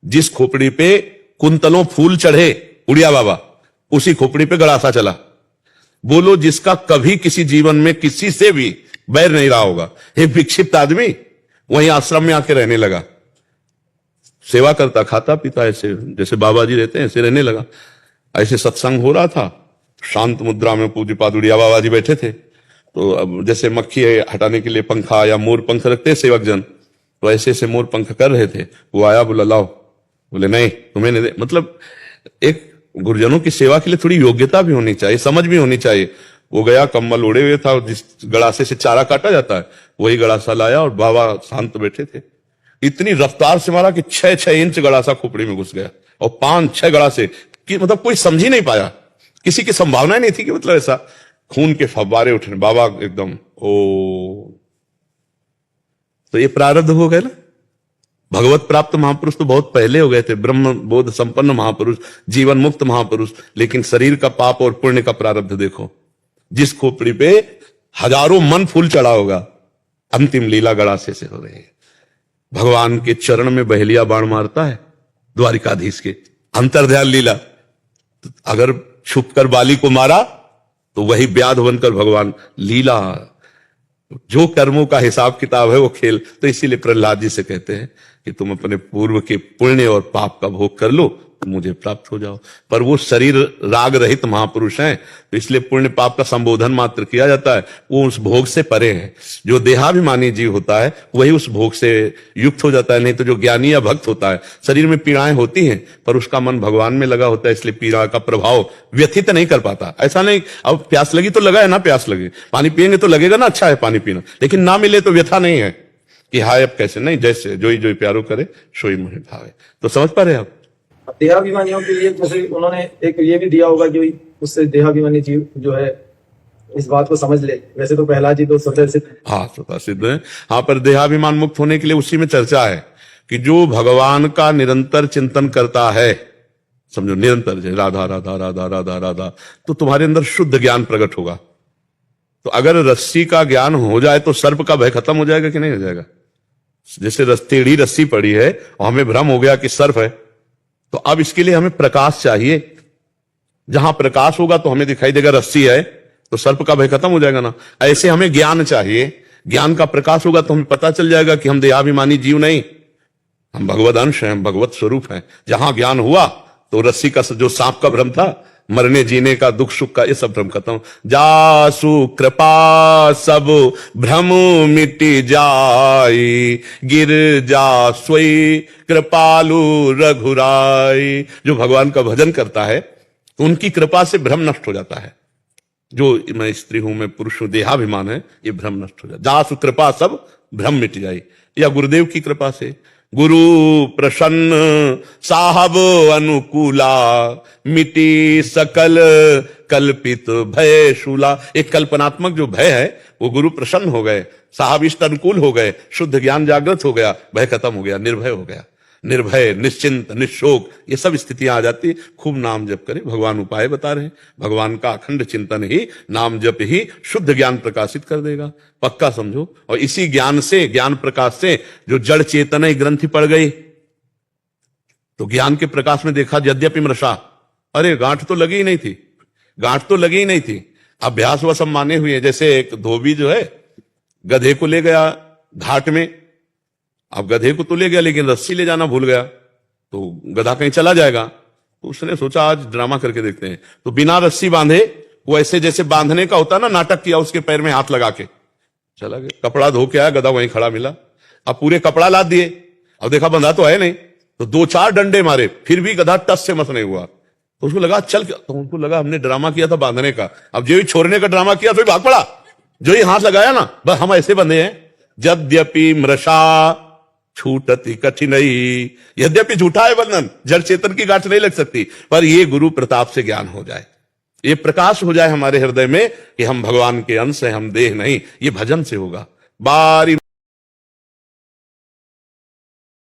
जिस खोपड़ी पे कुंतलों फूल चढ़े उड़िया बाबा, उसी खोपड़ी पे गड़ासा चला। बोलो जिसका कभी किसी जीवन में किसी से भी बैर नहीं रहा होगा, एक विक्षिप्त आदमी वहीं आश्रम में आके रहने लगा, सेवा करता, खाता पीता, ऐसे जैसे बाबा जी रहते हैं ऐसे रहने लगा। ऐसे सत्संग हो रहा था, शांत मुद्रा में पूज्य पादुड़िया बाबा जी बैठे थे। तो अब जैसे मक्खी हटाने के लिए पंखा या मोर पंख रखते हैं सेवक जन, तो ऐसे ऐसे मोर पंख कर रहे थे। वो आया, बोला लाओ, बोले नहीं तुम्हें नहीं दे। मतलब एक गुरुजनों की सेवा के लिए थोड़ी योग्यता भी होनी चाहिए, समझ भी होनी चाहिए। वो गया, कम्बल ओढ़े हुए था, जिस गड़ासे से चारा काटा जाता है वही गड़ासा लाया और बाबा शांत बैठे थे। इतनी रफ्तार से मारा कि 6-6 इंच गड़ासा खोपड़ी में घुस गया और 5-6 गड़ासे कि मतलब कोई समझ ही नहीं पाया, किसी की संभावना ही नहीं थी कि मतलब ऐसा खून के फव्वारे उठने। बाबा एकदम ओ, तो ये प्रारब्ध हो गए ना। भगवत प्राप्त महापुरुष तो बहुत पहले हो गए थे, ब्रह्म बोध संपन्न महापुरुष, जीवन मुक्त महापुरुष, लेकिन शरीर का पाप और पुण्य का प्रारब्ध देखो। जिस खोपड़ी पे हजारों मन फूल चढ़ा होगा, अंतिम लीला गड़ासे से हो रही है। भगवान के चरण में बहेलिया बाण मारता है द्वारिकाधीश के, अंतर्ध्यान लीला। तो अगर छुपकर बाली को मारा तो वही व्याध बनकर भगवान लीला, जो कर्मों का हिसाब किताब है वो खेल। तो इसीलिए प्रहलाद जी से कहते हैं कि तुम अपने पूर्व के पुण्य और पाप का भोग कर लो, मुझे प्राप्त हो जाओ। पर वो शरीर राग रहित महापुरुष हैं, तो इसलिए पुण्य पाप का संबोधन मात्र किया जाता है। वो उस भोग से परे है। जो देहाभिमानी जीव होता है वही उस भोग से युक्त हो जाता है। नहीं तो जो ज्ञानी या भक्त होता है, शरीर में पीड़ाएं होती हैं पर उसका मन भगवान में लगा होता है, इसलिए पीड़ा का प्रभाव व्यथित नहीं कर पाता। ऐसा नहीं अब प्यास लगी तो लगा है ना, प्यास लगी पानी पिएंगे तो लगेगा ना अच्छा है पानी पीना, लेकिन ना मिले तो व्यथा नहीं है कि हाय अब कैसे, नहीं, जैसे जोई जोई प्यारो करे सोई मुझे भावे। तो समझ पा रहे आप। देहाभिमानियों के लिए जैसे उन्होंने एक ये भी दिया होगा कि उससे देहाभिमानी जीव जो है इस बात को समझ ले। वैसे तो प्रहलाद जी तो स्वतः सिद्ध है। हाँ स्वतः सिद्ध है। हाँ, पर देहाभिमान मुक्त होने के लिए उसी में चर्चा है कि जो भगवान का निरंतर चिंतन करता है, समझो निरंतर जय राधा राधा राधा राधा राधा, तो तुम्हारे अंदर शुद्ध ज्ञान प्रकट होगा। तो अगर रस्सी का ज्ञान हो जाए तो सर्प का भय खत्म हो जाएगा कि नहीं हो जाएगा। जैसे टेढ़ी रस्सी पड़ी है और हमें भ्रम हो गया कि सर्प है, तो अब इसके लिए हमें प्रकाश चाहिए। जहां प्रकाश होगा तो हमें दिखाई देगा रस्सी है, तो सर्प का भय खत्म हो जाएगा ना। ऐसे हमें ज्ञान चाहिए, ज्ञान का प्रकाश होगा तो हमें पता चल जाएगा कि हम देहाभिमानी जीव नहीं, हम भगवद अंश हैं, हम भगवत स्वरूप हैं। जहां ज्ञान हुआ तो रस्सी का जो सांप का भ्रम था, मरने जीने का, दुख सुख का, ये सब भ्रम खत्म। जासु कृपा सब भ्रम मिटि जाई, गिर जा सोई कृपालु रघुराई। जो भगवान का भजन करता है तो उनकी कृपा से भ्रम नष्ट हो जाता है। जो मैं स्त्री हूं, मैं पुरुष हूं, देहाभिमान है, ये भ्रम नष्ट हो जाता। जासु कृपा सब भ्रम मिट जाई, या गुरुदेव की कृपा से। गुरु प्रसन्न साहब अनुकूला, मिटी सकल कल्पित भय शूला। एक कल्पनात्मक जो भय है वो गुरु प्रसन्न हो गए, साहब इष्ट अनुकूल हो गए, शुद्ध ज्ञान जागृत हो गया, भय खत्म हो गया, निर्भय हो गया। निर्भय, निश्चिंत, निशोक, ये सब स्थितियां आ जाती। खूब नाम जप करें, भगवान उपाय बता रहे हैं। भगवान का अखंड चिंतन ही, नाम जप ही शुद्ध ज्ञान प्रकाशित कर देगा, पक्का समझो। और इसी ज्ञान से, ज्ञान प्रकाश से जो जड़ चेतना ग्रंथि पड़ गई, तो ज्ञान के प्रकाश में देखा यद्यपि मृषा, अरे गांठ तो लगी ही नहीं थी, गांठ तो लगी ही नहीं थी, अभ्यास व सब माने हुए। जैसे एक धोबी जो है गधे को ले गया घाट में, अब गधे को तो ले गया लेकिन रस्सी ले जाना भूल गया, तो गधा कहीं चला जाएगा। तो उसने सोचा आज ड्रामा करके देखते हैं, तो बिना रस्सी बांधे, वो ऐसे जैसे बांधने का होता ना, नाटक किया, उसके पैर में हाथ लगा के चला गया। कपड़ा धो के आया, गधा वहीं खड़ा मिला। अब पूरे कपड़ा लाद दिए, अब देखा बंधा तो है नहीं, तो 2-4 डंडे मारे, फिर भी गधा टस से मस नहीं हुआ। तो उसको लगा चल, तो उनको लगा हमने ड्रामा किया था बांधने का, अब जो ही छोड़ने का ड्रामा किया तो भाग पड़ा, जो ही हाथ लगाया ना, बस हम ऐसे बंधे हैं। यद्यपि मृषा छूटती कठिनाई, यद्यपि झूठा है बंधन, जड़ चेतन की गांठ नहीं लग सकती, पर ये गुरु प्रताप से ज्ञान हो जाए, ये प्रकाश हो जाए हमारे हृदय में कि हम भगवान के अंश हैं, हम देह नहीं। ये भजन से होगा। बारी